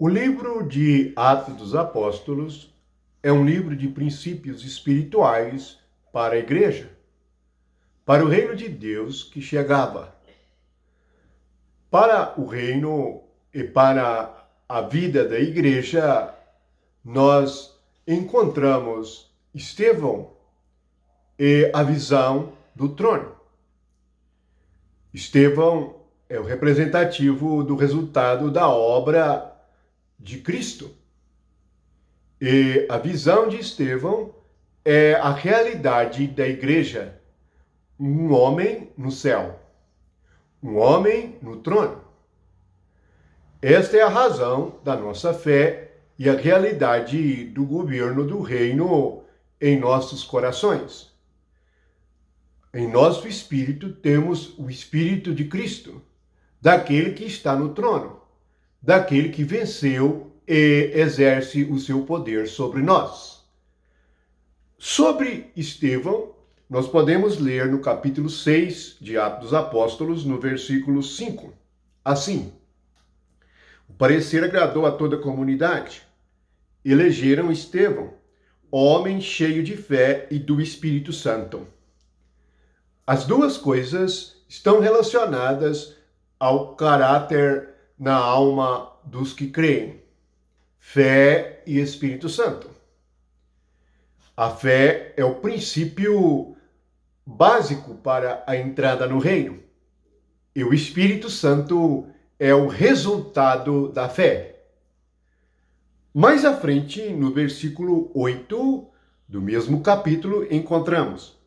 O livro de Atos dos Apóstolos é um livro de princípios espirituais para a igreja, para o reino de Deus que chegava. Para o reino e para a vida da igreja, nós encontramos Estevão e a visão do trono. Estevão é o representativo do resultado da obra de Cristo. E a visão de Estevão é a realidade da igreja. Um homem no céu, um homem no trono. Esta é a razão da nossa fé e a realidade do governo do reino em nossos corações. Em nosso espírito temos o Espírito de Cristo, daquele que está no trono, daquele que venceu e exerce o seu poder sobre nós. Sobre Estevão, nós podemos ler no capítulo 6 de Atos dos Apóstolos, no versículo 5. Assim: o parecer agradou a toda a comunidade. Elegeram Estevão, homem cheio de fé e do Espírito Santo. As duas coisas estão relacionadas ao caráter na alma dos que creem: fé e Espírito Santo. A fé é o princípio básico para a entrada no reino. E o Espírito Santo é o resultado da fé. Mais à frente, no versículo 8 do mesmo capítulo, encontramos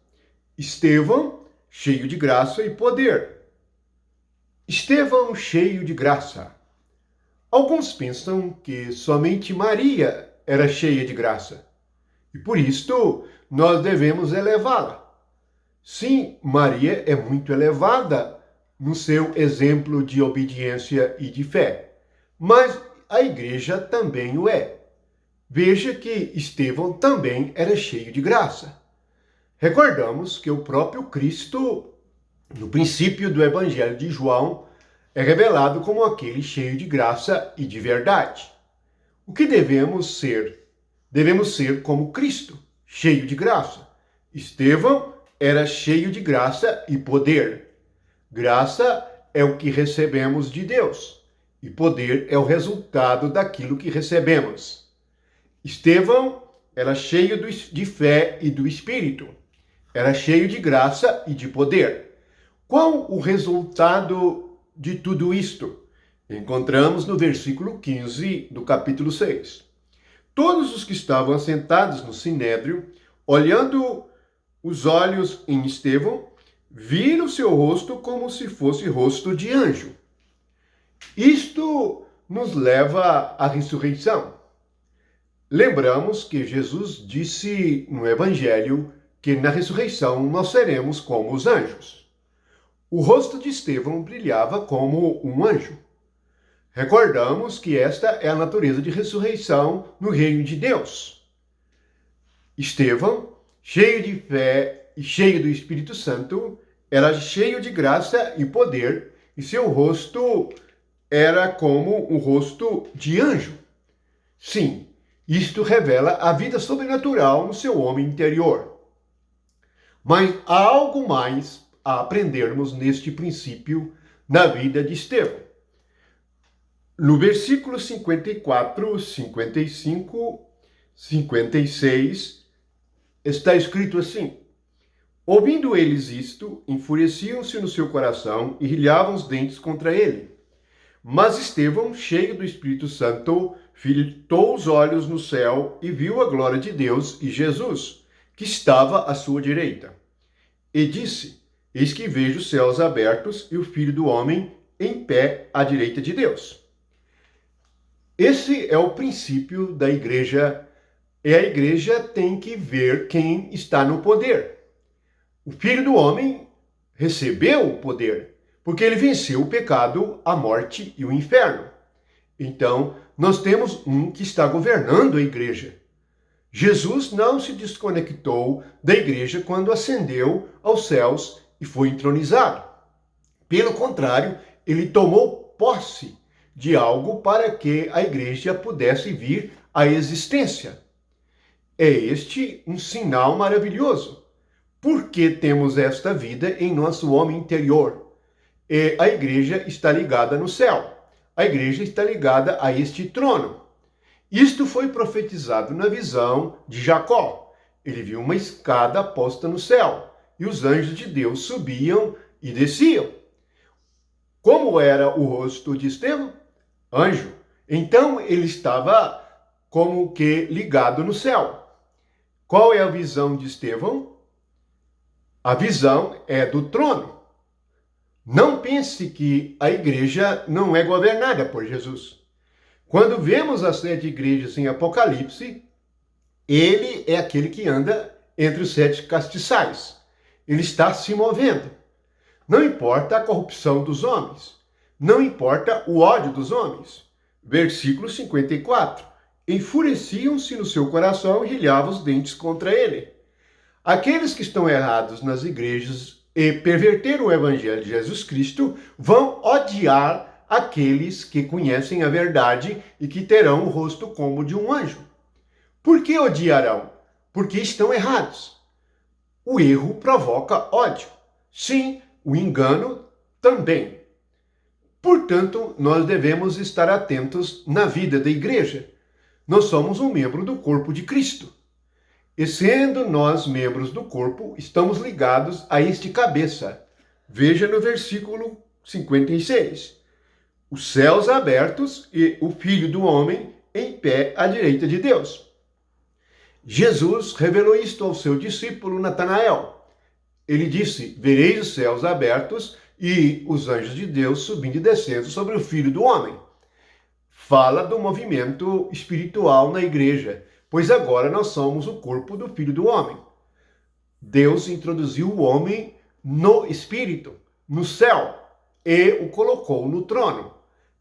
Estevão, cheio de graça e poder. Estevão, cheio de graça. Alguns pensam que somente Maria era cheia de graça, e por isto nós devemos elevá-la. Sim, Maria é muito elevada no seu exemplo de obediência e de fé, mas a igreja também o é. Veja que Estevão também era cheio de graça. Recordamos que o próprio Cristo, no princípio do Evangelho de João, é revelado como aquele cheio de graça e de verdade. O que devemos ser? Devemos ser como Cristo, cheio de graça. Estevão era cheio de graça e poder. Graça é o que recebemos de Deus, e poder é o resultado daquilo que recebemos. Estevão era cheio de fé e do Espírito. Era cheio de graça e de poder. Qual o resultado de tudo isto? Encontramos no versículo 15 do capítulo 6. Todos os que estavam assentados no sinédrio, olhando os olhos em Estevão, viram seu rosto como se fosse rosto de anjo. Isto nos leva à ressurreição. Lembramos que Jesus disse no Evangelho que na ressurreição nós seremos como os anjos. O rosto de Estevão brilhava como um anjo. Recordamos que esta é a natureza de ressurreição no reino de Deus. Estevão, cheio de fé e cheio do Espírito Santo, era cheio de graça e poder, e seu rosto era como um rosto de anjo. Sim, isto revela a vida sobrenatural no seu homem interior. Mas há algo mais a aprendermos neste princípio na vida de Estevão. No versículo 54, 55, 56, está escrito assim: ouvindo eles isto, enfureciam-se no seu coração e rilhavam os dentes contra ele. Mas Estevão, cheio do Espírito Santo, fitou os olhos no céu e viu a glória de Deus e Jesus, que estava à sua direita. E disse: eis que vejo os céus abertos e o Filho do Homem em pé à direita de Deus. Esse é o princípio da igreja, e a igreja tem que ver quem está no poder. O Filho do Homem recebeu o poder, porque ele venceu o pecado, a morte e o inferno. Então, nós temos um que está governando a igreja. Jesus não se desconectou da igreja quando ascendeu aos céus e foi entronizado. Pelo contrário, ele tomou posse de algo para que a igreja pudesse vir à existência. É este um sinal maravilhoso. Porque temos esta vida em nosso homem interior. E a igreja está ligada no céu. A igreja está ligada a este trono. Isto foi profetizado na visão de Jacó. Ele viu uma escada posta no céu, e os anjos de Deus subiam e desciam. Como era o rosto de Estevão? Anjo. Então ele estava como que ligado no céu. Qual é a visão de Estevão? A visão é do trono. Não pense que a igreja não é governada por Jesus. Quando vemos as 7 igrejas em Apocalipse, ele é aquele que anda entre os 7 castiçais. Ele está se movendo. Não importa a corrupção dos homens. Não importa o ódio dos homens. Versículo 54. Enfureciam-se no seu coração e rilhavam os dentes contra ele. Aqueles que estão errados nas igrejas e perverteram o evangelho de Jesus Cristo vão odiar aqueles que conhecem a verdade e que terão o rosto como de um anjo. Por que odiarão? Porque estão errados. O erro provoca ódio. Sim, o engano também. Portanto, nós devemos estar atentos na vida da igreja. Nós somos um membro do corpo de Cristo. E sendo nós membros do corpo, estamos ligados a este cabeça. Veja no versículo 56. Os céus abertos e o Filho do Homem em pé à direita de Deus. Jesus revelou isto ao seu discípulo Natanael. Ele disse: vereis os céus abertos e os anjos de Deus subindo e descendo sobre o Filho do Homem. Fala do movimento espiritual na igreja, pois agora nós somos o corpo do Filho do Homem. Deus introduziu o homem no espírito, no céu, e o colocou no trono.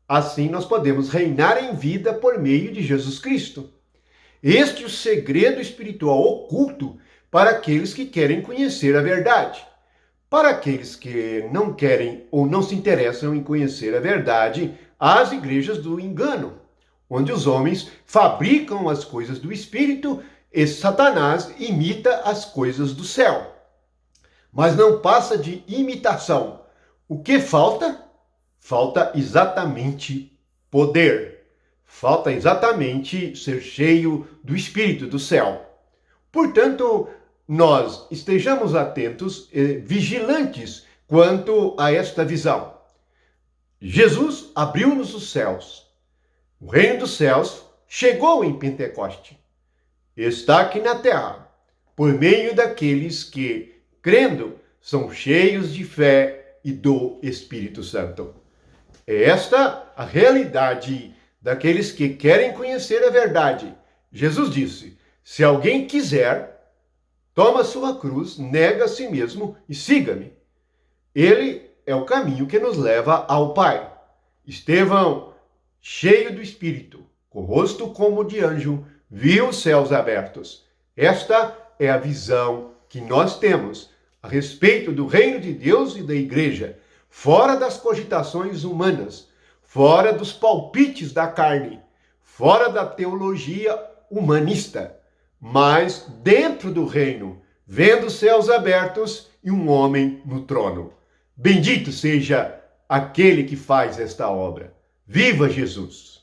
Assim nós podemos reinar em vida por meio de Jesus Cristo. Este é o segredo espiritual oculto para aqueles que querem conhecer a verdade. Para aqueles que não querem ou não se interessam em conhecer a verdade, há as igrejas do engano, onde os homens fabricam as coisas do espírito e Satanás imita as coisas do céu. Mas não passa de imitação. O que falta? Falta exatamente poder. Falta exatamente ser cheio do espírito do céu. Portanto, nós estejamos atentos e vigilantes quanto a esta visão. Jesus abriu-nos os céus. O reino dos céus chegou em Pentecoste. Está aqui na terra, por meio daqueles que, crendo, são cheios de fé e do Espírito Santo. É esta a realidade daqueles que querem conhecer a verdade. Jesus disse: se alguém quiser, toma sua cruz, nega a si mesmo e siga-me. Ele é o caminho que nos leva ao Pai. Estevão, cheio do Espírito, com o rosto como de anjo, viu os céus abertos. Esta é a visão que nós temos a respeito do reino de Deus e da igreja, fora das cogitações humanas, fora dos palpites da carne, fora da teologia humanista, mas dentro do reino, vendo os céus abertos e um homem no trono. Bendito seja aquele que faz esta obra. Viva Jesus!